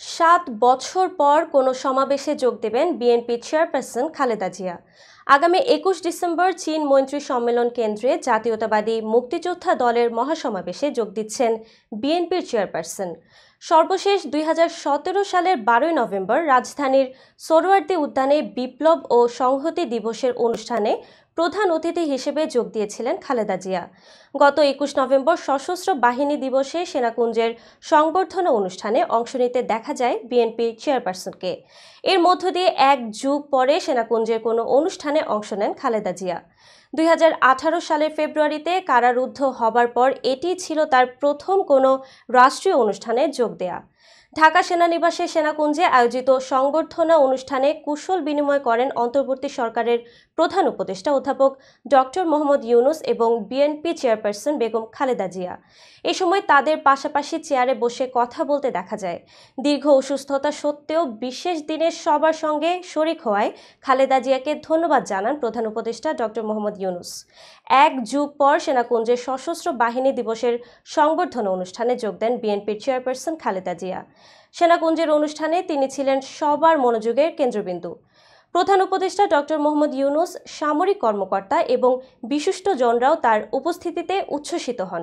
7 বছর পর কোনো সমাবেশে যোগ দেবেন বিএনপি চেয়ারপারসন খালেদা জিয়া। আগামী 21 ডিসেম্বর চীন মৈত্রী সম্মেলন কেন্দ্রে জাতীয়তাবাদী মুক্তিযোদ্ধা দলের মহাসমাবেশে যোগ দিচ্ছেন বিএনপির চেয়ারপারসন। সর্বশেষ 2017 সালের 12 নভেম্বর রাজধানীর সোহরাওয়ার্দী উদ্যানে বিপ্লব ও সংহতি দিবসের অনুষ্ঠানে প্রধান অতিথি হিসেবে যোগ দিয়েছিলেন খালেদা জিয়া। গত 21 নভেম্বর সশস্ত্র বাহিনী দিবসে সেনাকুঞ্জের সংবর্ধনা অনুষ্ঠানে অংশ নিতে দেখা যায় বিএনপি চেয়ারপারসনকে। এর মধ্য দিয়ে 1 যুগ পরে সেনাকুঞ্জের কোনো অনুষ্ঠানে অংশ নেন খালেদা জিয়া। 2018 সালের ফেব্রুয়ারিতে কারারুদ্ধ হবার পর এটি ছিল তার প্রথম কোনো রাষ্ট্রীয় অনুষ্ঠানে যোগ দেয়া। ঢাকা সেনানিবাসে সেনাকুঞ্জে আয়োজিত সংবর্ধনা অনুষ্ঠানে কুশল বিনিময় করেন অন্তর্বর্তী সরকারের প্রধান উপদেষ্টা অধ্যাপক ডক্টর মোহাম্মদ ইউনুস এবং বিএনপি চেয়ারপারসন বেগম খালেদা জিয়া। এ সময় তাদের পাশাপাশি চেয়ারে বসে কথা বলতে দেখা যায়। দীর্ঘ অসুস্থতা সত্ত্বেও বিশেষ দিনে সবার সঙ্গে শরিক হওয়ায় খালেদা জিয়াকে ধন্যবাদ জানান প্রধান উপদেষ্টা ডক্টর মোহাম্মদ ইউনুস। 1 যুগ পর সেনাকুঞ্জের সশস্ত্র বাহিনী দিবসের সংবর্ধনা অনুষ্ঠানে যোগ দেন বিএনপির চেয়ারপারসন খালেদা জিয়া। সেনাকুঞ্জের অনুষ্ঠানে তিনি ছিলেন সবার মনোযোগের কেন্দ্রবিন্দু। প্রধান উপদেষ্টা ডক্টর মোহাম্মদ ইউনুস, সামরিক কর্মকর্তা এবং বিশিষ্টজনরাও তার উপস্থিতিতে উচ্ছ্বসিত হন।